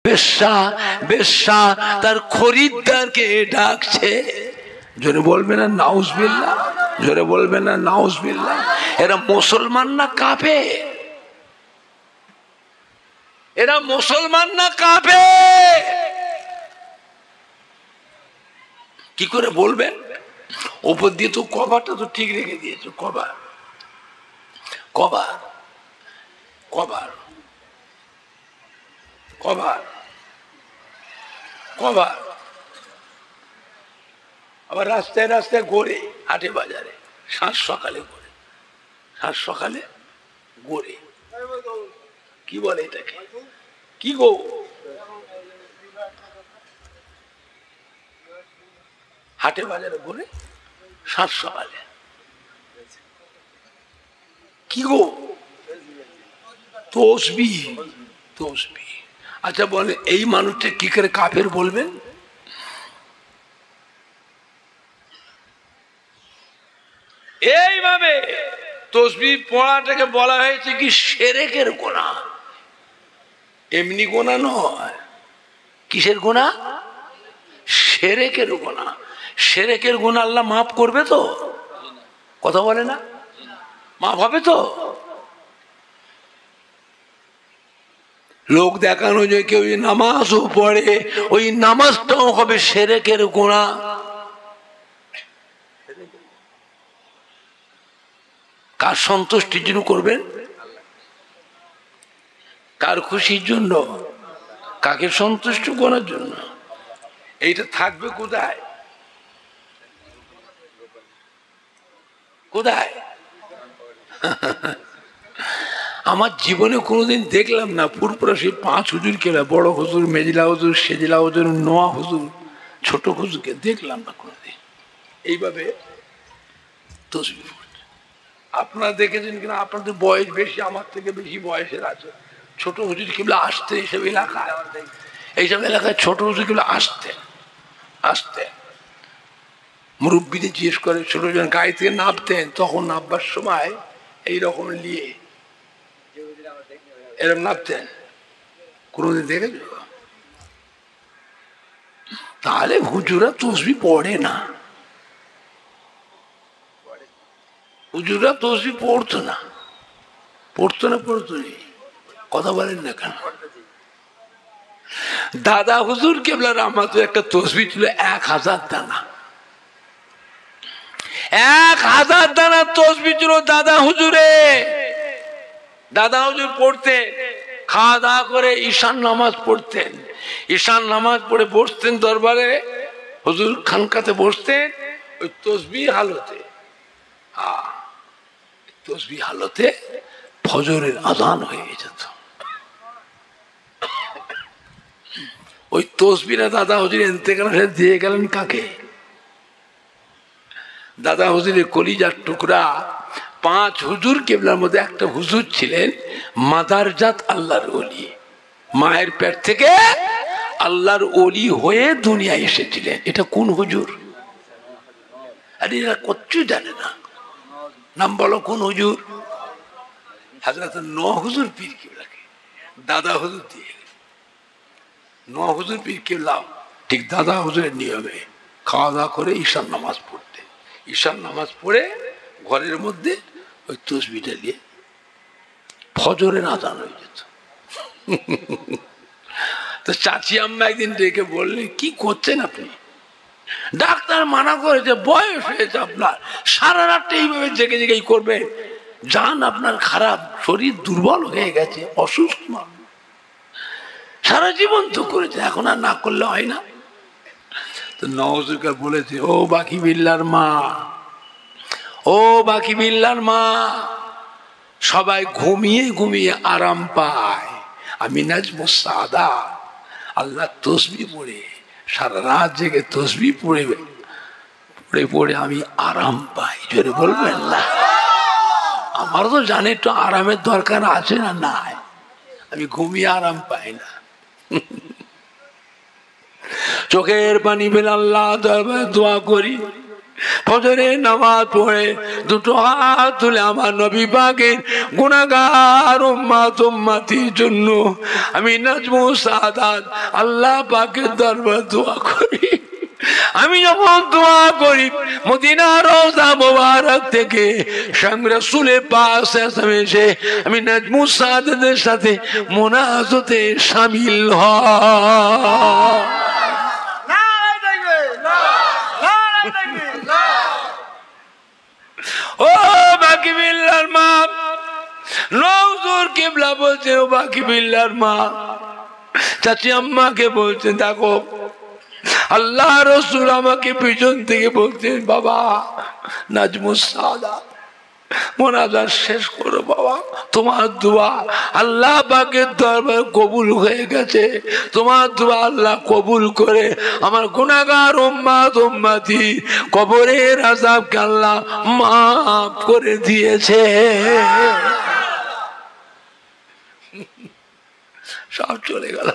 বেশ্যা বেশ্যা তার খরিদ্দারকে ডাকছে। জোরে বলবে না নাউজুবিল্লাহ, জোরে বলবে না নাউজুবিল্লাহ। এরা মুসলমান না কাফের? এরা মুসলমান না কাফের? কি করে বলবেন? ওপর দিয়ে তো কভারটা তো ঠিক রেখে দিয়েছে, cover cover cover cover cover. আবার রাস্তায় রাস্তায় ঘোরে, হাটে বাজারে, সাত সকালে ঘোরে, সাত সকালে ঘোরে। কি বলে এটাকে? কি গো? হাটে বাজারে ঘোরে সাত সকালে। কি গো? তসবিহ, তসবিহ। আচ্ছা বলে এই মানুষটা কি করে কাফের বলবেন? এইভাবে তসবিহ পড়াটাকে বলা হয়েছে কি শিরকের গুনাহ। এমনি গুনাহ নয়। কিসের গুনাহ? শিরকের গুনাহ। শিরকের গুনাহ আল্লাহ মাফ করবে তো? কথা বলে না? মাফ হবে তো? লোক দেখানো যে কেউ নামাজও পড়ে, ওই নামাজটাও হবে শিরকের গুনাহ। কার সন্তুষ্টির জন্য করবেন? কার খুশির জন্য? কাকে সন্তুষ্ট করার জন্য? এইটা থাকবে কোথায়? কোথায়? আমার জীবনে কোনোদিন দেখলাম না পুরপুরা সেই 5 হুজুর কেলা, বড় হুজুর, মেজিলা হুজুর, সেজিলা হুজুর, নোয়া হুজুর, ছোট হুজুরকে দেখলাম না কোনোদিন এইভাবে তসবিহ পড়ছে। আপনারা দেখেছেন কিনা? আপনাদের বয়স বেশি, আমার থেকে বেশি বয়সের আছে। ছোট হুজুর কিবলা আসতে এইসব এলাকায়, এইসব এলাকায় ছোট হুজুর কিবলা আসতেন, আসতেন। মুরব্বীদের জিজ্ঞেস করে, ছোটজন গাড়ি থেকে নামতেন, তখন নামবার সময় এইরকম নিয়ে এরকম নামতেন। কোনোদিন দেখেছ? তাহলে হুজুরা তসবিহ পড়ে না, হুজুরা তসবিহ পড়তো না, পড়তো না, পড়তো নি। কথা বলেন না কেন? দাদা হুজুর কেবলা রহমাতুল্লাহ একটা তসবিহ ছিল 1000 দানা, 1000 দানা তসবিহ ছিল দাদা হুজুরে। দাদা হুজুর পড়তেন, খাওয়া দাওয়া করে ঈশান নামাজ পড়তেন। ঈশান নামাজ পড়ে বসতেন দরবারে, হুজুর খানকাতে বসতেন। ওই তসবিহ হালতে, তসবিহ হালতে ফজরের আযান হয়ে যেত। ওই তসবিহটা দাদা হুজুর ইন্তেকালে দিয়ে গেলেন কাকে? দাদা হুজুরের কলিজার টুকরা 5 হুজুর কেবলার মধ্যে একটা হুজুর ছিলেন মাদারজাত আল্লাহর ওলি। মায়ের পেট থেকে আল্লাহর ওলি হয়ে দুনিয়ায় এসেছিলেন। এটা কোন হুজুর? আরে এরা কিচ্ছু জানে না। নাম বলো কোন হুজুর? হযরত নোয়া হুজুর পীর কেবলাকে দাদা হুজুর দিয়ে। নোয়া হুজুর পীর কেবলা ঠিক দাদা হুজুরের নিয়মে খাওয়া দাওয়া করে ঈশান নামাজ পড়তে, ঈশান নামাজ পড়ে ঘরের মধ্যে ওই তসবিহটা নিয়ে ফজরের আযান হয়ে যেত। তো চাচি আম্মা একদিন ডেকে বললেন, কি করছেন আপনি? ডাক্তার মানা করেছে, বয়স হয়েছে আপনার, সারা রাতটা এইভাবে জেগে জেগেই করবে, জান আপনার খারাপ, শরীর দুর্বল হয়ে গেছে, অসুস্থ মানুষ, সারা জীবন তো করেছে, এখন আর না করলে হয় না। তো নওয়াজুরকার বলেছে, ও বাকি বিল্লার মা, ও বাকি বিল্লার মা, সবাই ঘুমিয়ে ঘুমিয়ে আরাম পায়, আমি নাজমু সাদা আল্লাহ তসবিহ পড়ে সারা রাত জেগে তসবিহ পড়ে পড়ে পড়ে আমি আরাম পাই। জোরে বলবেন না? আমারও তো জানে একটু আরামের দরকার আছে না নাই, আমি ঘুমিয়ে আরাম পাই না। চোখের পানি ফেলে আল্লাহ দোয়া করি, ফজরের নামাজ পড়ে দুটো হাত তুলে আমার নবী পাকের গুনাহগার উম্মতির জন্য আমি নাজমুস সাদাত আল্লাহ পাকের দরবারে দোয়া করি। আমি যখন দোয়া করি মদিনার রওজা মোবারক থেকে স্বয়ং রাসূলের পাশে এসে আমি নাজমুস সাদাতের সাথে মুনাজাতে শামিল হই। ও বাকি বিল্লার মা, নওজুর কিবলা বলছে, ও বাকি বিল্লার মা চাচি আম্মাকে বলছেন, দেখো আল্লাহ রসুল আমাকে পিছন থেকে বলছেন, বাবা নাজমুস সাদাত মোনাজাত শেষ করো বাবা, তোমার দোয়া আল্লাহ পাকের দরবারে কবুল হয়ে গেছে, তোমার দোয়া আল্লাহ কবুল করে আমার গুনাহগার উম্মতি কবরের আযাবকে আল্লাহ মাফ করে দিয়েছে। সব চলে গেল,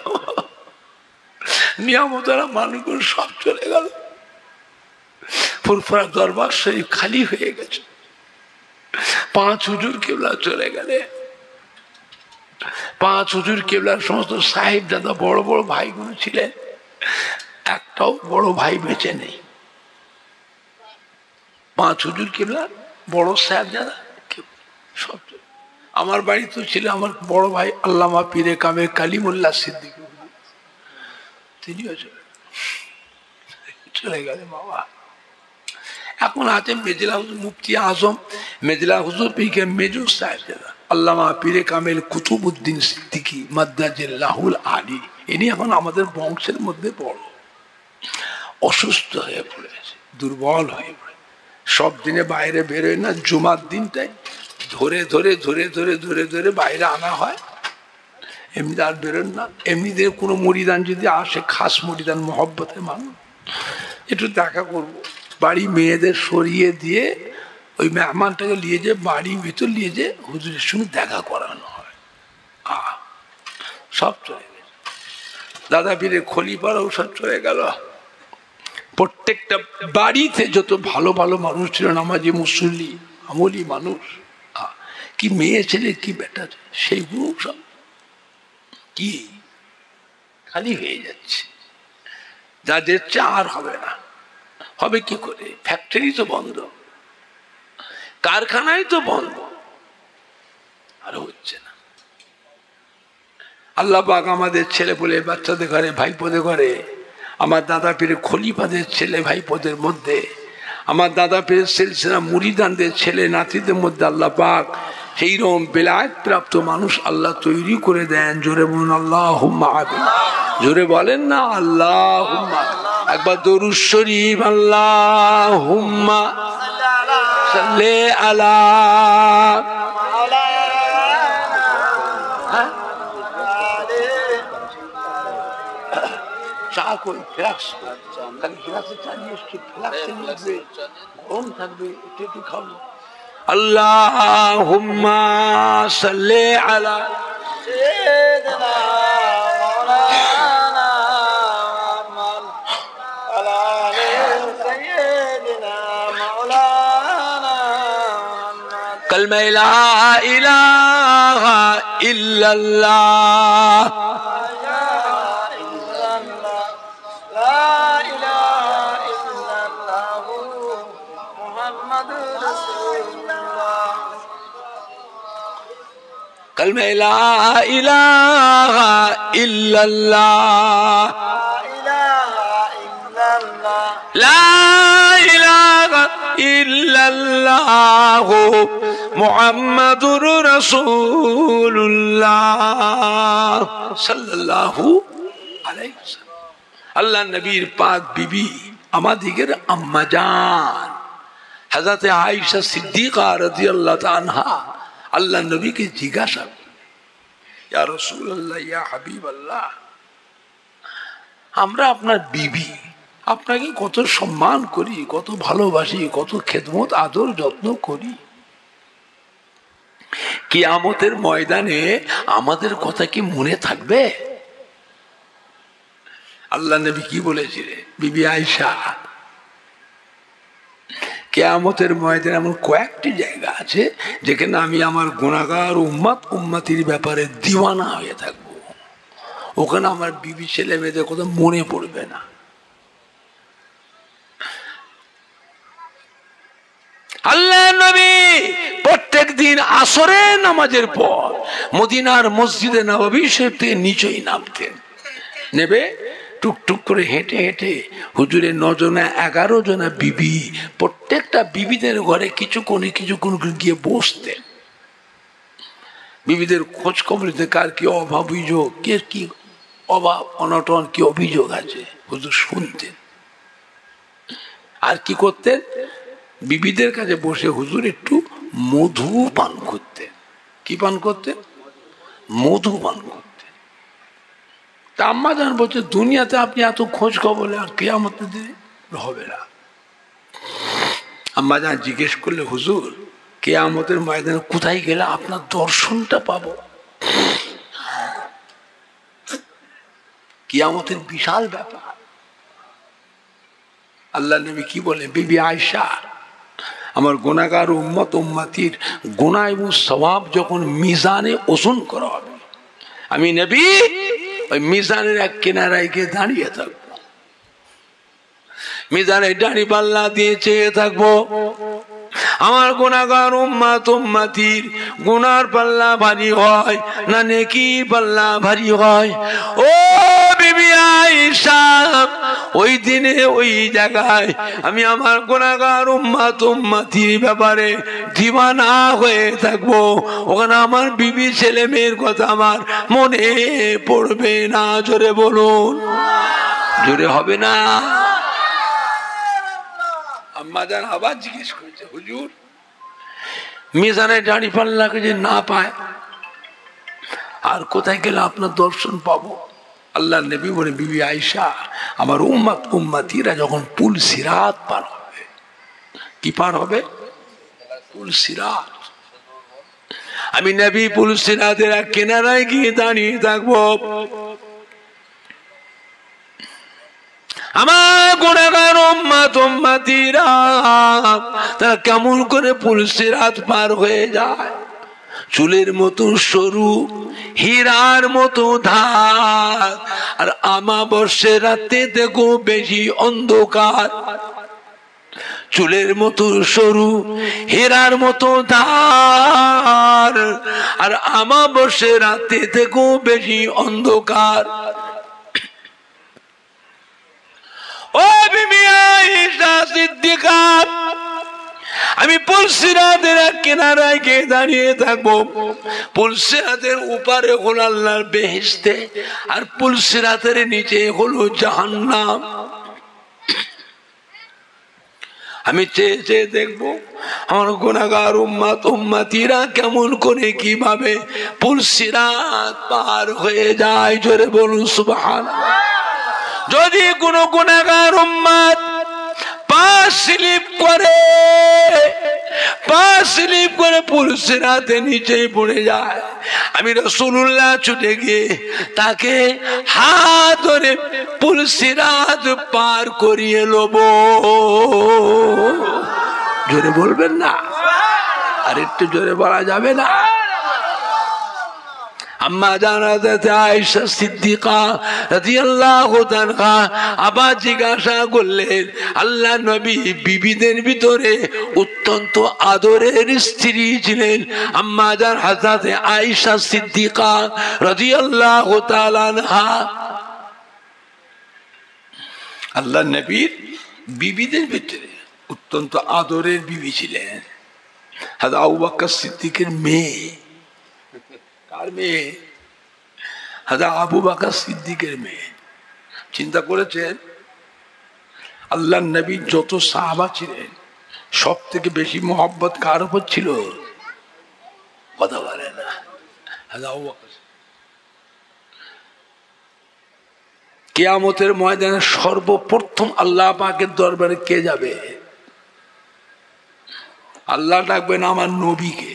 নিয়ামতেরা মানুষগুলো সব চলে গেল, ফুরফুরা দরবার শরীফ খালি হয়ে গেছে। 5 হুজুর কিবলা চলে গেলে, 5 হুজুর কিবলার সমস্ত সাহেব দাদা বড় বড় ভাইগুলো ছিলেন, একটাও বড় ভাই বেঁচে নেই। 5 হুজুর কিবলার বড় সাহেব দাদা সব। আমার বাড়ি তো ছিল আমার বড় ভাই আল্লামা পীরে কামে কালিমুল্লাহ সিদ্দিকী, তিনিও চলে গেলেন বাবা। এখন আছেন মেজলা হুজুর মুফতি আজম মেজলা হুজুর পীর মেজর সাহেব আল্লামা পীরে কামেল কুতুবউদ্দিন সিদ্দিকী মাদ্দাজিল্লাহুল আলী, ইনি এখন আমাদের বংশের মধ্যে বড়। অসুস্থ হয়ে পড়েছে, দুর্বল হয়ে পড়ে, সব দিনে বাইরে বেরোয় না, জুমার দিনটাই ধরে ধরে ধরে ধরে ধরে ধরে বাইরে আনা হয়, এমনি আর বেরোন না। এমনিদের কোনো মুরিদান যদি আসে, খাস মুরিদান মহব্বতের মানুষ, একটু দেখা করবো, বাড়ি মেয়েদের সরিয়ে দিয়ে ওই মেহমানটাকে নিয়ে যে বাড়ির ভিতর নিয়ে যে হুজুরের সঙ্গে দেখা করানো হয়। সব চলে গেছে, দাদা পীরে খলিফারাও সব চলে গেল। প্রত্যেকটা বাড়িতে যত ভালো ভালো মানুষ ছিল, নামাজি মুসল্লি আমলি মানুষ, কি মেয়ে ছেলে কি বেটা, সেইগুলো সব কি খালি হয়ে যাচ্ছে। যাদের চার হবে না, হবে কি করে? ফ্যাক্টরি তো বন্ধ, কারখানায় তো বন্ধ, আর হচ্ছে না। আল্লাহ পাক আমাদের ছেলে বলে বাচ্চাদের ঘরে, ভাইপোদের ঘরে, আমার দাদা পীরের খলিফাদের ছেলে ভাইপোদের মধ্যে, আমার দাদা পীরের সিলসিলা মুরিদানদের ছেলে নাতিদের মধ্যে আল্লাহ পাক সেইরকম বেলায়েত প্রাপ্ত মানুষ আল্লাহ তৈরি করে দেন। জোরে বলুন আল্লাহুম্মা আমিন, জোরে বলেন না আল্লাহুম্মা। একবার দরুদ শরীফ, আল্লাহুম্মা সাল্লি আলা। চা কই ফ্লাক্স, খালি গ্লাসে চা নিয়ে এসছি, ফ্লাক্সে লাগবে, গরম থাকবে, একটু খাবো। আল্লাহুম্মা সাল্লি আলা সাইয়্যিদিনা মাওলানা মুহাম্মদ আলা আলি সাইয়্যিদিনা মাওলানা মুহাম্মদ। কালমা লা ইলাহা ইল্লাল্লাহ, কালমা লা ইলাহা ইল্লাল্লাহ, লা ইলাহা ইল্লাল্লাহ মুহাম্মাদুর রাসূলুল্লাহ সাল্লাল্লাহু আলাইহি ওয়াসাল্লাম। আল্লাহ নবীর পাক বিবি আমাদিগের আম্মা জান হযরত আয়েশা সিদ্দিকা রাদিয়াল্লাহু তাআলা আনহা আল্লাহ নবীকে জিজ্ঞাসা, ইয়া রাসূলুল্লাহ, ইয়া হাবিবাল্লাহ, আমরা আপনার বিবি, আপনাকে কত সম্মান করি, কত ভালোবাসি, কত খেদমত আদর যত্ন করি, কিয়ামতের ময়দানে আমাদের কথা কি মনে থাকবে? আল্লাহ নবী কি বলেছিলেন? বিবি আয়েশা, কিয়ামতের ময়দানে এমন কয়েকটি জায়গা আছে যেখানে আমি আমার গুনাহগার উম্মতির ব্যাপারে দিওয়ানা হয়ে থাকবো। ওখানে আমার বিবি ছেলে মেয়েদের কথা মনে পড়বে না। আল্লাহ নবী প্রত্যেক দিন আসরের নামাজের পর মদিনার মসজিদে নববী শরীফ থেকে নিচেই নামতেন। নেবে টুকটুক করে হেঁটে হেঁটে হুজুরের 9 জনা 11 জনা বিবি, প্রত্যেকটা বিবিদের ঘরে কিছুক্ষণ গিয়ে বসতেন। বিবিদের খোঁজ খবর নিতে, কার কি অভাব অভিযোগ, কে কি অভাব অনটন, কি অভিযোগ আছে হুজুর শুনতেন। আর কি করতেন, বিবিদের কাছে বসে হুজুর একটু মধু পান করতেন। কি পান করতেন? মধু পান করতেন। তা আম্মা জান বলছে, দুনিয়াতে আপনি এত খোঁজ খবর আর কিয়ামতের দিনে হবে না। আম্মা জান জিজ্ঞেস করলে, হুজুর কিয়ামতের ময়দানে কোথায় গেলে আপনার দর্শনটা পাবো? কিয়ামতের বিশাল ব্যাপার। আল্লাহ নবী কি বলে, বিবি আয়েশা, আমার গুনাহগার উম্মতির গুনাহ এবং সওয়াব যখন মিজানে ওজন করা হবে, আমি নবী ওই মিজানের এক কিনারায় গিয়ে দাঁড়িয়ে থাকবো। মিজানে দাঁড়ি পাল্লা দিয়ে চেয়ে থাকবো। আমার গুনাহগার উম্মতির গুনার পাল্লা ভারী হয় না নেকির পাল্লা ভারী হয়? ও বিবি আয়েশা, ওই দিনে ওই জায়গায় আমি আমার গুনাহগার উম্মতির ব্যাপারে দিওয়ানা হয়ে থাকবো। ওখানে আমার বিবি ছেলে মেয়ের কথা আমার মনে পড়বে না। জোরে বলুন, জোরে হবে না? আম্মা জান আবার জিজ্ঞেস করেছে, হুজুর মিজানে দাঁড়ি পাল্লাকে যে না পায় আর কোথায় গেলে আপনার দর্শন পাবো? আল্লাহ নবী বলে, বিবি আয়েশা, আমার উম্মতিরা যখন পুল সিরাত পার হবে। কি পার হবে? পুল সিরাত। আমি নবী পুল সিরাতের এক কিনারায় গিয়ে দাঁড়িয়ে থাকবো। আমার গুনাহগার উম্মতিরা তারা কেমন করে পুল সিরাত পার হয়ে যায়? চুলের মতো সরু, হীরার মতো ধার, আর আমাবস্যার রাতে দেখো বেশি অন্ধকার। চুলের মতো সরু, হীরার মতো ধার, আর আমাবস্যার রাতে দেখো বেশি অন্ধকার। ও বিবি আয়েশা সিদ্দিকা, আমি পুল সিরাতের এক কিনারায় গিয়ে দাঁড়িয়ে থাকবো। পুল সিরাতের উপরে হলো আল্লাহর বেহেশতে, আর পুল সিরাতের নিচে হলো জাহান্নাম। আমি চেয়ে চেয়ে দেখবো আমার গুনাহগার উম্মতিরা কেমন করে কিভাবে পুল সিরাত পার হয়ে যায়। জোরে বলুন সুবহানাল্লাহ। যদি কোনো গুনাহগার উম্মত পা স্লিপ করে পুল সিরাতে নিচে পড়ে যায়, আমি রাসূলুল্লাহ ছুটে গিয়ে তাকে হাত ধরে পুল সিরাত পার করিয়ে লব। জোরে বলবেন না? আর একটু জোরে বলা যাবে না? আম্মা জানাতে আয়েশা সিদ্দিকা রাদিয়াল্লাহু তাআলা আবার জিজ্ঞাসা করলেন, আল্লাহ নবী বিবিদের ভিতরে অত্যন্ত আদরের স্ত্রী ছিলেন আম্মা জান হযরত আয়েশা সিদ্দিকা রাদিয়াল্লাহু তাআলা আনহা। আল্লাহ নবীর বিবিদের ভিতরে অত্যন্ত আদরের বিবি ছিলেন হযরত আবু বকর সিদ্দিকের মেয়ে। কার মেয়ে? হযরত আবু বকর সিদ্দিকের মেয়ে। চিন্তা করেছেন, আল্লাহ নবী যত সাহাবা ছিলেন সব থেকে বেশি মোহাব্বত কার উপর ছিল? কথা বলে না? হযরত আবু বকর। কিয়ামতের ময়দানে সর্বপ্রথম আল্লাহ পাকের দরবারে কে যাবে? আল্লাহ ডাকবেন আমার নবীকে,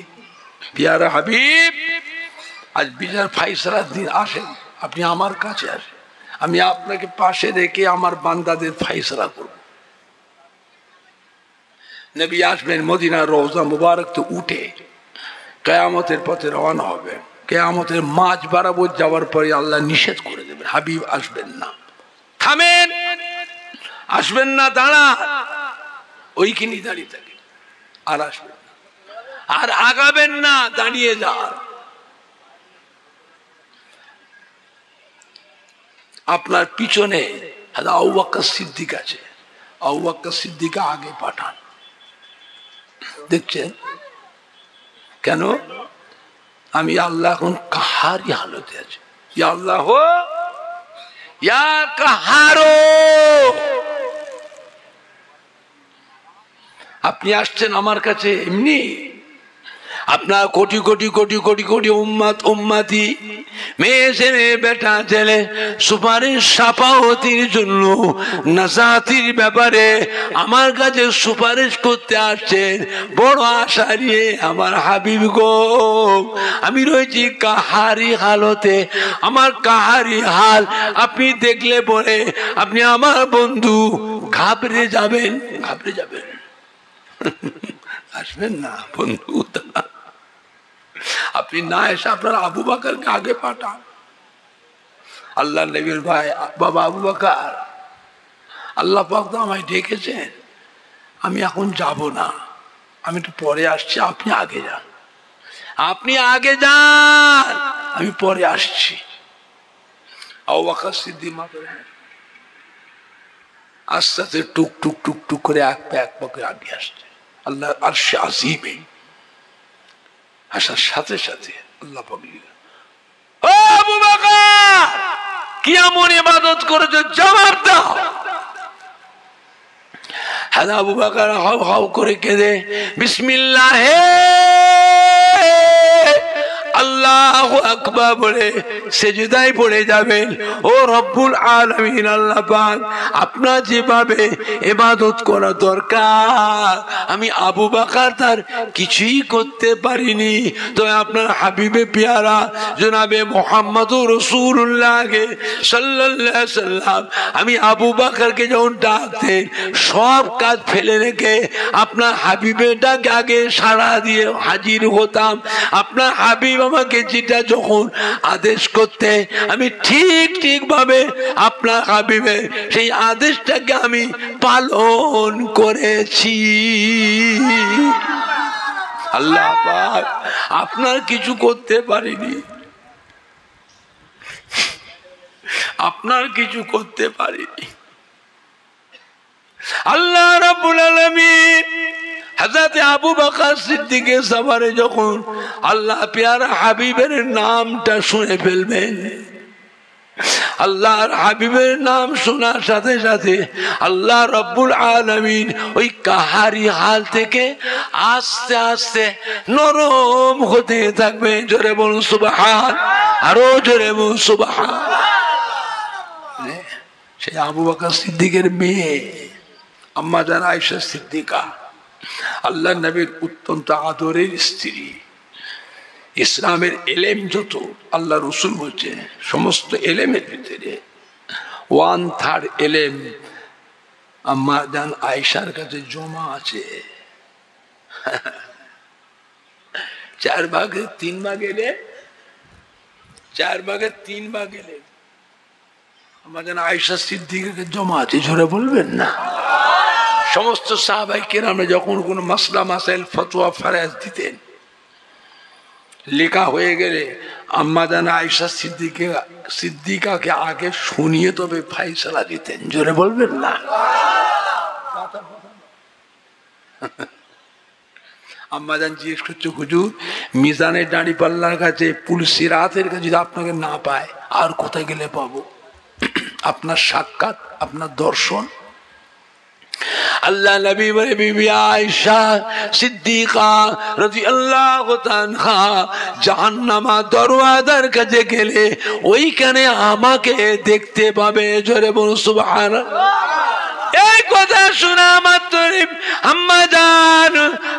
পিয়ারা হাবিব, আজ বিচার ফাইসালার দিন আসেন, আপনি আমার কাছে আসেন, আমি আপনাকে পাশে রেখে আমার বান্দাদের ফাইসালা করব। নবী আসবেন মদিনার রওজা মুবারক তো উঠে কিয়ামতের পথে রওনা হবে। কিয়ামতের মাঝ বরাবর যাওয়ার পরে আল্লাহ নিষেধ করে দেবেন, হাবিব আসবেন না, থামেন, আসবেন না, দাঁড়ান, ওইখানেই দাঁড়িয়ে থাকে, আর আসবেন না, আর আগাবেন না, দাঁড়িয়ে যান। আপনার পিছনে আবু বকর সিদ্দিক আছে, আবু বকর সিদ্দিককে আগে পাঠান। দেখছেন কেন? আমি আল্লাহ এখন কাহারি হালতে আছি, ইয়া আল্লাহ ইয়া কাহারো। আপনি আসছেন আমার কাছে এমনি, আপনার কোটি কোটি কোটি কোটি কোটি উম্মত উম্মতি মেয়ে ছেলে বেটা ছেলে সুপারিশ সাফাওয়াতির জন্য নাজাতির ব্যাপারে আমার কাছে সুপারিশ করতে আসছেন। বড় আশা নিয়ে আমার হাবিব গো, আমি রয়েছি কাহারি হালতে, আমার কাহারি হাল আপনি দেখলে পরে আপনি আমার বন্ধু ঘাবড়ে যাবেন, ঘাবড়ে যাবেন, আসবেন না বন্ধু। আপনি না এসে আপনার আবু বকরকে আগে পাঠান। আল্লাহ নবীর ভাই বাবা আবু বকর, আল্লাহ পাক তো আমায় ডেকেছেন, আমি এখন যাব না, আমি একটু পরে আসছি, আপনি আগে যান, আপনি আগে যান, আমি পরে আসছি। আবু বকর সিদ্দিক আস্তে আস্তে টুক টুক টুক টুক করে এক পা করে আগে আসছে। আল্লাহ আরশে আজিমে আসার সাথে সাথে আল্লাহ পাক ও আবু বকর কি এমন ইবাদত করেছো, জবাব দাও। হ্যাঁ আবু বকর হাউ হাউ করে কেঁদে বিসমিল্লাহ আল্লাহু আকবার বলে সিজদায় পড়ে যাবেন। ও রব্বুল আলামিন, আল্লাহ পাক আপনার যেভাবে ইবাদত করা দরকার আমি আবু বকর তার কিছুই করতে পারিনি, তো আপনার হাবিবে পেয়ারা জনাবে মুহাম্মদুর রাসূলুল্লাহ সাল্লাল্লাহু আলাইহি সাল্লাম আমি আবু বকরকে যখন ডাকতেন সব কাজ ফেলে রেখে আপনার হাবিবের ডাকে আগে সাড়া দিয়ে হাজির হতাম। আপনার হাবিব আমাকে যেটা যখন আদেশ করতে আমি ঠিক ঠিক ভাবে আপনার হাবিবের সেই আদেশটাকে আমি পালন করেছি। আল্লাহ পাক আপনার কিছু করতে পারিনি, আপনার কিছু করতে পারিনি। আল্লাহ রাব্বুল আলামিন হযরত আবু বকর সিদ্দিকের সফরে যখন আল্লাহ পেয়ারা হাবিবের নামটা শুনে ফেলবেন, আল্লাহর হাবিবের নাম শোনার সাথে সাথে আল্লাহ রাব্বুল আলামিন ওই কাহারি হাল থেকে আস্তে আস্তে নরম হতে থাকবে। জোরে বলুন সুবহান, আরো জোরে বলুন সুবহান। সেই আবু বকর সিদ্দিকের মেয়ে আম্মা জান আয়েশা সিদ্দিকা, আল্লাহ নবীর অত্যন্ত আদরের স্ত্রী, ইসলামের এলেম যত আল্লাহ রসুল বলছে সমস্ত এলেমের ভিতরে 1/3 এলেম আম্মা জান আয়েশার কাছে জমা আছে। 4 ভাগে 3 ভাগ এলেম, 4 ভাগে 3 ভাগ এলেম আম্মা জান আয়েশা সিদ্দিকের কাছে জমা আছে। জোরে বলবেন না? সমস্ত সাহাবায়ে কেরাম যখন কোনো মাসলা মাসাইল ফতোয়া ফরজ দিতেন, লেখা হয়ে গেলে আম্মা জান আয়েশা সিদ্দিকাকে আগে শুনিয়ে তবে ফয়সালা দিতেন। জোরে বলবেন না? আম্মা জান জিজ্ঞেস করছে, হুজুর মিজানের দাঁড়ি পাল্লার কাছে পুলসিরাতের কাছে যদি আপনাকে না পায় আর কোথায় গেলে পাবো? আপনার সাক্ষাৎ, আপনার দর্শন। আল্লাহ নবী বলে বিবি আয়েশা সিদ্দিকা রাদিয়াল্লাহু তাআলা জাহান্নামা দরওয়াজার কাছে গেলে ওইখানে আমাকে দেখতে পাবে। জোরে বলুন সুবহানাল্লাহ। এই কথা শোনা মাত্র আম্মা জান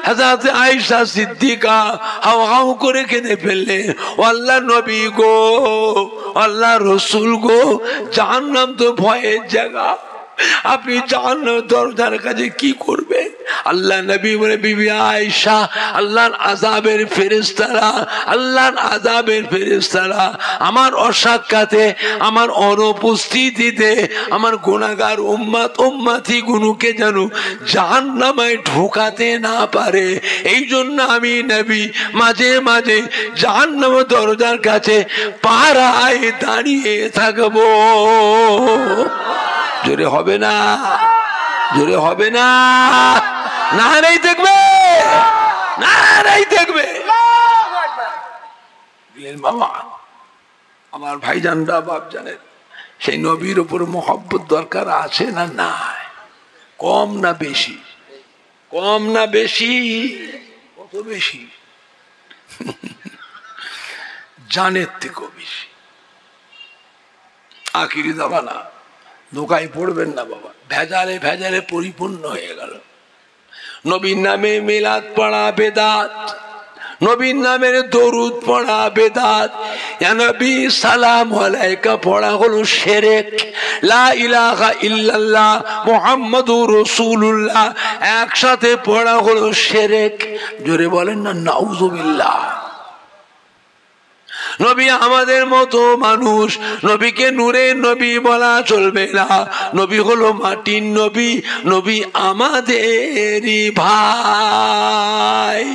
হযরত আয়েশা সিদ্দিকা হাউ হাউ করে কেঁদে ফেললেন। ও আল্লাহ নবী গো, আল্লাহ রসুল গো, জাহান্নাম তো ভয়ের জায়গা, আপনি জাহান্নামের দরজার কাছে কি করবেন? আল্লাহ নবী বলে, বিবি আয়েশা, আল্লাহর আযাবের ফেরেশতারা, আল্লাহর আযাবের ফেরেশতারা আমার অসাক্ষাতে, আমার অনুপস্থিতিতে আমার গুনাহগার উম্মতি গুনুকে যেন জাহান্নামে ঢোকাতে না পারে, এই জন্য আমি নবী মাঝে মাঝে জাহান্নামের দরজার কাছে পাহারায় দাঁড়িয়ে থাকবো। জোরে হবে না? জোরে হবে না? নারাই দেখবে, নারাই দেখবে। বাবা আমার ভাইজানরা, বাপ জানেন, সেই নবীর উপর মহব্বত দরকার আছে না নাই? কম না বেশি? কম না বেশি? কত বেশি? জানের থেকেও বেশি। আখিরি জামানা, ধোকায় পড়বেন না বাবা, ভেজালে ভেজালে পরিপূর্ণ হয়ে গেল। নবীর নামে মিলাদ পড়া বেদাত, নবীর নামের দরুদ পড়া বেদাত, ইয়া নবী সালাম আলাইকা পড়া হলো শিরক, লা ইলাহা ইল্লাল্লাহ মুহাম্মাদুর রাসূলুল্লাহ একসাথে পড়া হলো শিরক। জোরে বলেন না নাউযুবিল্লাহ। নবী আমাদের মতো মানুষ, নবীকে নূরের নবী বলা চলবে না। নবী হলো মাটির নবী, নবী আমাদেরই ভাই।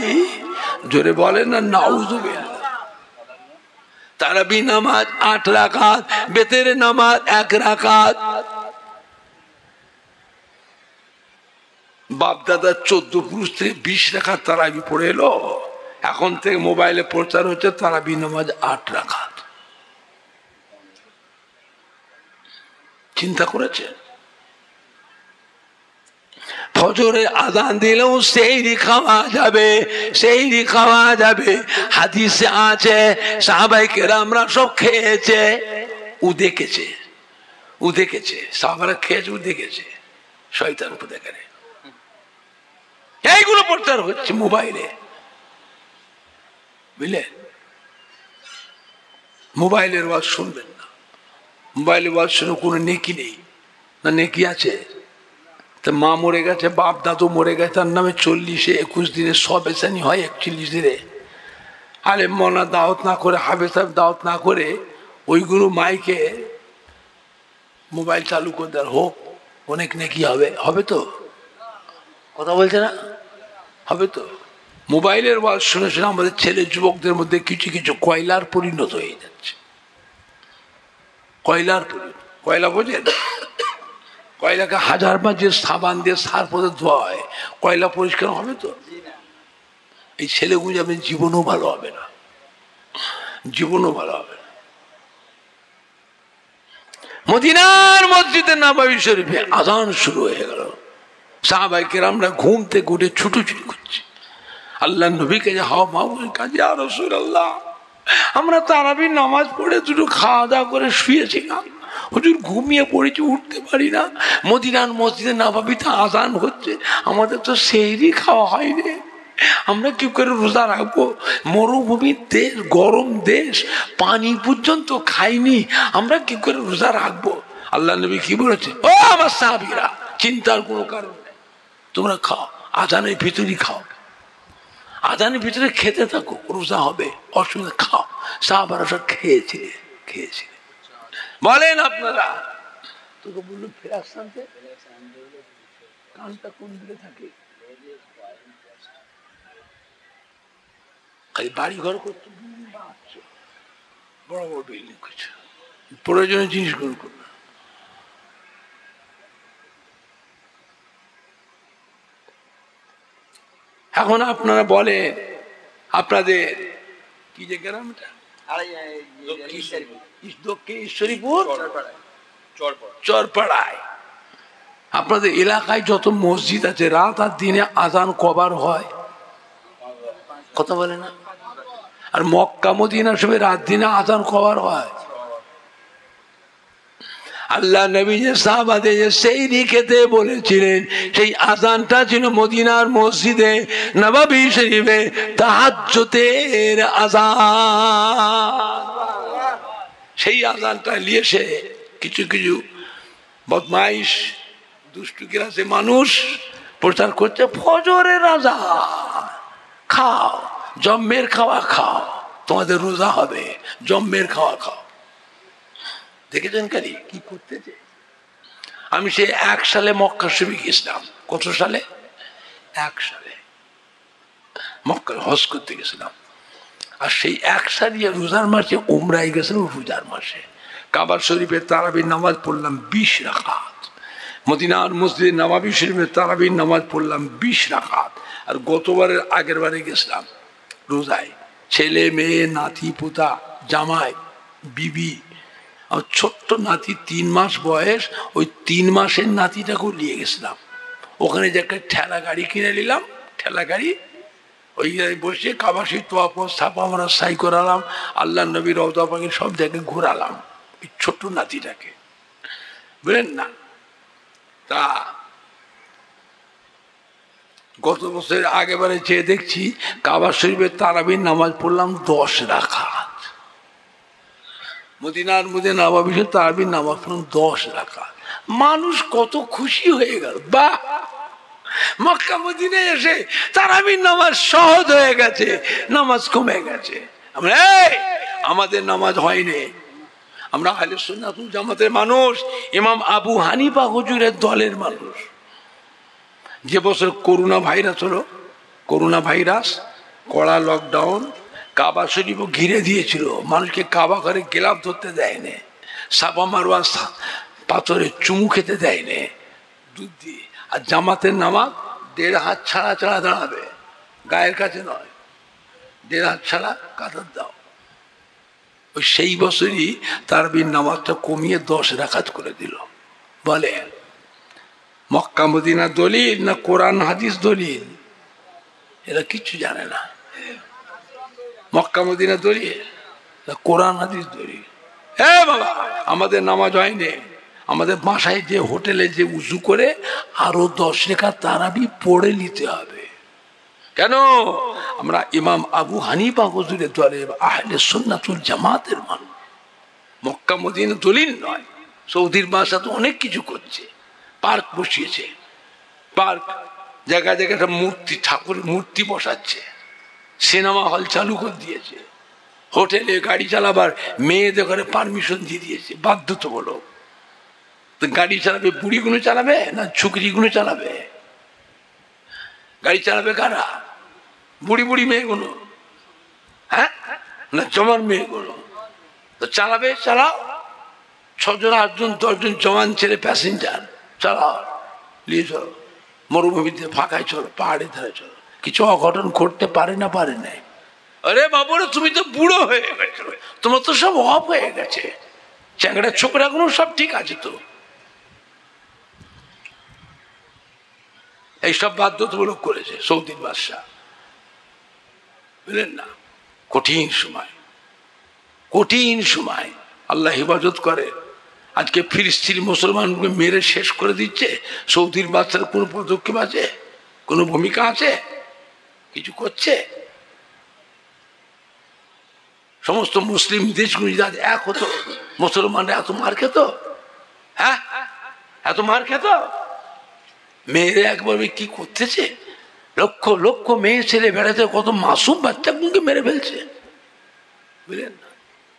জোরে বলেন না নাউযুবিল্লাহ। তারাবি নামাজ 8 রাকাত, বেতের নামাজ 1 রাকাত। বাপ দাদা 14 পুরুষ থেকে 20 রাকাত তারাবি পড়ে এলো। এখন থেকে মোবাইলে প্রচার হচ্ছে তারাবি নামাজ 8 রাকাত। চিন্তা করেছে? ফজরের আযান দিলেও সেহরি খাওয়া যাবে, সেহরি খাওয়া যাবে। হাদিসে আছে সাহাবায়ে কেরামরা সব খেয়েছে, ও দেখেছে, ও দেখেছে, সাহাবারা খেয়েছে, ও দেখেছে। শয়তান কোথায় গেলে? এইগুলো প্রচার হচ্ছে মোবাইলে, বুঝলে? মোবাইলের ওয়াজ শুনবেন না। মোবাইলের ওয়াজ শুনে কোনো নেকি নেই না? নেকি আছে? তা মা মরে গেছে, বাপ দাদু মরে গেছে, তার নামে 40 21 দিনে সব এসানি হয় 41 দিনে। আরে মনা দাওয়াত না করে, হাফেজ সাহেব দাওয়াত না করে, ওইগুলো মাইকে মোবাইল চালু করে দেওয়ার হোক, অনেক নেকি হবে। হবে তো? কথা বলছে না? হবে তো? মোবাইলের ওয়াজ শুনে শুনে আমাদের ছেলে যুবকদের মধ্যে কিছু কিছু কয়লার পরিণত হয়ে যাচ্ছে। কয়লার পরিণত, কয়লা বোঝেন? কয়লাকে 1000 বার যে সাবান দিয়ে সার পথে ধোয়া হয়, কয়লা পরিষ্কার হবে তো? এই ছেলেগুলো যাবে, জীবনও ভালো হবে না, জীবনও ভালো হবে না। মদিনার মসজিদে নববী শরীফে আযান শুরু হয়ে গেল। সাহাবায়ে কেরামরা ঘুম থেকে উঠে ছুটোছুটি করছে আল্লাহ নবীকে, হাওয়া মাহবুবের কাছে, ইয়া রাসূলুল্লাহ আমরা তারাবির নামাজ পড়ে দুটো খাওয়া দাওয়া করে শুয়েছিলাম, হুজুর ঘুমিয়ে পড়েছি, উঠতে পারি না। মদিনার মসজিদে নববীতে আযান হচ্ছে, আমাদের তো সেহরি খাওয়া হয়নি, আমরা কি করে রোজা রাখবো? মরুভূমির দেশ, গরম দেশ, পানি পর্যন্ত খাইনি, আমরা কি করে রোজা রাখবো? আল্লাহ নবী কি বলেছে? ও আমার সাহাবীরা, চিন্তার কোনো কারণ নেই, তোমরা খাও, আযানের ভিতরেই খাও, আযানের ভিতরে খেতে থাকো, রোজা হবে, অসুবিধা, খাও। সাহাবারা সব খেয়েছে, খেয়েছে। বলেন আপনারা, তোকে বললো ফেরাস আনতে, কানটা কোন দিকে থাকে? খালি বাড়ি ঘর করতে, বড় বড় বিল্ডিং করছে, প্রয়োজনীয় জিনিসগুলো করবে। এখন আপনারা বলে, আপনাদের কি যে গ্রামটা ঈশ্বরীপুর চরপাড়ায়, আপনাদের এলাকায় যত মসজিদ আছে, রাত আর দিনে আযান কবার হয়? কথা বলে না? আর মক্কা মদিনার সবাই রাত দিনে আযান কবার হয়? আল্লাহ নবী যে সাহাবাদের যে সেহরি খেতে বলেছিলেন, সেই আযানটা ছিল মদিনার মসজিদে নববী শরীফে তাহাজ্জুদের আযান। সেই আযানটা নিয়ে এসে কিছু কিছু বদমাইশ দুষ্টু ক্লাসে মানুষ প্রচার করছে ফজরের রাজা, খাও জম্মের খাওয়া খাও, তোমাদের রোজা হবে, জম্মের খাওয়া খাও। দেখেছেন কারি কি করতেছে? আমি সে 1 সালে মক্কা শরীফে গেছিলাম। কত সালে? 1 সালে মক্কা হজ করতে গেছিলাম। আর সেই 1 সালে রোজার মাসে উমরায় গেছিলাম। রোজার মাসে কাবা শরীফে তারাবির নামাজ পড়লাম 20 রাকাত। মদিনার মসজিদে নববী শরীফে তারাবির নামাজ পড়লাম 20 রাকাত। আর গতবারের আগের বারে গেছিলাম রোজায়, ছেলে মেয়ে নাতি পোতা জামাই বিবি, আমার ছোট্ট নাতি 3 মাস বয়স, ওই 3 মাসের নাতিটাকেও নিয়ে গেছিলাম। ওখানে যে একটা ঠেলা গাড়ি কিনে নিলাম, ঠেলা গাড়ি, ওই বসে কাবা শরীফ তোয়াফ সাফা আমরা সাই করালাম, আল্লাহ নবী রওজা পাকে সব জায়গায় ঘোরালাম ওই ছোট্ট নাতিটাকে, বুঝলেন না? তা গত বছরের আগেবারে চেয়ে দেখছি কাবা শরীফের তারাবির নামাজ পড়লাম 10 রাকাত। মদিনার মধ্যে নববী তারাবির নামাজ পড়লাম 10 রাকাত। মানুষ কত খুশি হয়ে গেল, বাহ! মক্কা মদিনায় এসে তারাবির নামাজ সহজ হয়ে গেছে, নামাজ কমে গেছে। আমরা আমাদের নামাজ হয়নি, আমরা আহলে সুন্নাত ওয়াল জামাতের মানুষ, ইমাম আবু হানিফা হুজুরের দলের মানুষ। যে বছর করোনা ভাইরাস হলো, করোনা ভাইরাস, কড়া লকডাউন, কাবা শরীফও ঘিরে দিয়েছিল, মানুষকে কাবা ঘরে গেলাপ ধরতে দেয়নি, সাফা মারওয়া পাথরে চুমু খেতে দেয়নি দুধ দিয়ে। আর জামাতের নামাজ 1.5 হাত ছাড়া ছাড়া দাঁড়াবে, গায়ের কাছে নয়, 1.5 হাত ছাড়া কাতার দাও। ওই সেই বছরই তারাবির নামাজটা কমিয়ে 10 রাকাত করে দিল। বলে মক্কা মদিনা দলিল না কোরআন হাদিস দলিল? এরা কিচ্ছু জানে না। মক্কা মদিনা দলিল না কোরআন হাদিস দলিল? হ্যাঁ বাবা, আমাদের নামাজ হয়নি, আমাদের বাসায় যে হোটেলে যে উজু করে আরো 10 রাকাত তারাবি পড়ে নিতে হবে। কেন? আমরা ইমাম আবু হানিফা হুজুরের দলে আহলে সুন্নাত ওয়াল জামাতের মানুষ। মক্কা মদিনা দলিল নয়। সৌদির বাসা তো অনেক কিছু করছে, পার্ক বসিয়েছে, পার্ক জায়গায় জায়গায় একটা মূর্তি, ঠাকুর মূর্তি বসাচ্ছে, সিনেমা হল চালু করে দিয়েছে, হোটেলে গাড়ি চালাবার মেয়েদের ঘরে পারমিশন দিয়ে দিয়েছে বাধ্যতামূলক। তো গাড়ি চালাবে বুড়িগুলো চালাবে না ছুকরিগুলো চালাবে? গাড়ি চালাবে কারা? বুড়ি বুড়ি মেয়েগুলো, হ্যাঁ, না জমান মেয়েগুলো? তো চালাবে, চালাও, 6 জন 8 জন 10 জন জওয়ান ছেলে প্যাসেঞ্জার চালাও, নিয়ে চলো, মরুভূমিতে ফাঁকায় চলো, পাহাড়ের ধারে চলো, কিছু অঘটন ঘটতে পারে না? পারে নাই? আরে বাবুরা, তুমি তো বুড়ো হয়ে গেছো, তোমার তো সব অফ হয়ে গেছে, চ্যাংড়া ছোকরাগুলো সব ঠিক আছে তো। এইসব বাধ্যতামূলক করেছে সৌদির বাদশা, বুঝলেন না? কঠিন সময়, কঠিন সময়। আল্লাহ হেফাজত করে। আজকে ফিলিস্তিনি মুসলমানকে মেরে শেষ করে দিচ্ছে, সৌদির বাদশার কোনো পদক্ষেপ আছে? কোনো ভূমিকা আছে? কিছু করছে? সমস্ত মুসলিম দেশগুলি যাতে এক হতো, মুসলমানরা এত মার খেত? হ্যাঁ, এত মার খেত? মেয়েরা একবার কি করতেছে, লক্ষ লক্ষ মেয়ে ছেলে বেড়াতে, কত মাসুম বাচ্চাগুলোকে মেরে ফেলছে, বুঝলেন না?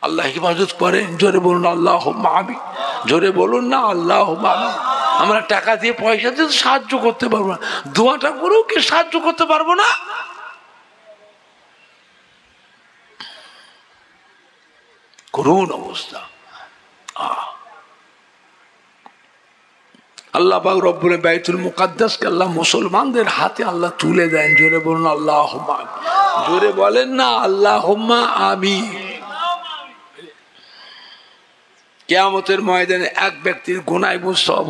আল্লাহ হেফাজত করেন। জোরে বলুন আল্লাহুম্মা আমিন। জোরে বলুন না আল্লাহুম্মা আমিন। আমরা টাকা দিয়ে পয়সা দিয়ে সাহায্য করতে পারবো না, দোয়াটা করেও কি সাহায্য করতে পারবো না? করুন অবস্থা। আল্লাহ পাক রব্বুল বাইতুল মুকাদ্দাসকে আল্লাহ মুসলমানদের হাতে আল্লাহ তুলে দেন। জোরে বলুন আল্লাহুম্মা আমিন। জোরে বলেন না আল্লাহুম্মা আমিন। কিয়ামতের ময়দানে এক ব্যক্তির গুনাহ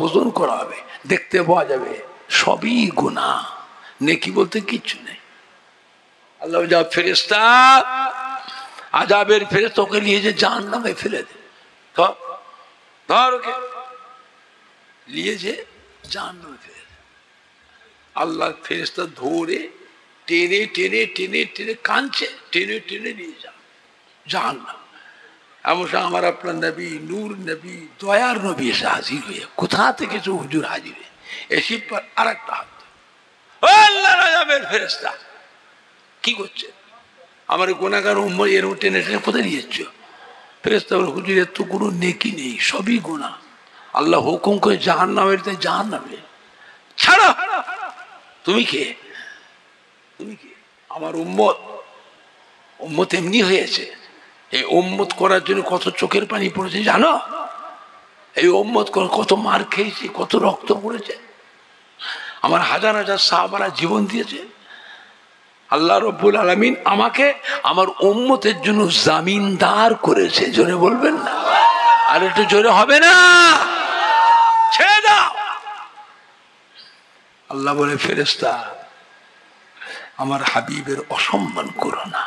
ওজন করা হবে, দেখতে পাওয়া যাবে সবই গুনাহ, নেকি বলতে কিচ্ছু নেই। আল্লাহ যা ফেরেশতা, আযাবের ফেরেশতা ওকে নিয়ে যে জাহান্নামে ফেলে দে, ধর ওকে নিয়ে যে জাহান্নামে ফেলে দে। আল্লাহ ফেরেশতা ধরে টেনে টেনে টেনে টেনে কাঁদছে, টেনে টেনে নিয়ে যান জাহান্নাম। এমন আমার আপনার নবী, নূর নবী, দয়ার নবী এসে হাজির হয়ে, কোথা থেকে হুজুর হাজির হয়ে এসি আর একটা হাত, আল্লাহ রাজাবের ফেরেশতা কি করছে? আমার গুনাহগার উম্মত এর টেনে টেনে কোথায় নিয়ে যাচ্ছ? ফেরেশতা বলে হুজুর এর তো কোনো নেকি নেই, সবই গুনাহ। আল্লাহ হুকুম করে জাহান্নামের, তাই জাহান্নামে ছাড়ো। তুমি কে? তুমি কে? আমার উম্মত, উম্মত এমনি হয়েছে। এই উম্মত করার জন্য কত চোখের পানি পড়েছে জানো? এই উম্মত কত মার খেয়েছে, কত রক্ত পড়েছে। আমার হাজার হাজার সাহাবারা জীবন দিয়েছে। আল্লাহ রব্বুল আলামিন আমাকে আমার উম্মতের জন্য জামিনদার করেছে। জোরে বলবেন না? আর একটু জোরে হবে না? ছেড়ে দাও। আল্লাহ বলে ফেরেশতা আমার হাবিবের অসম্মান করো না।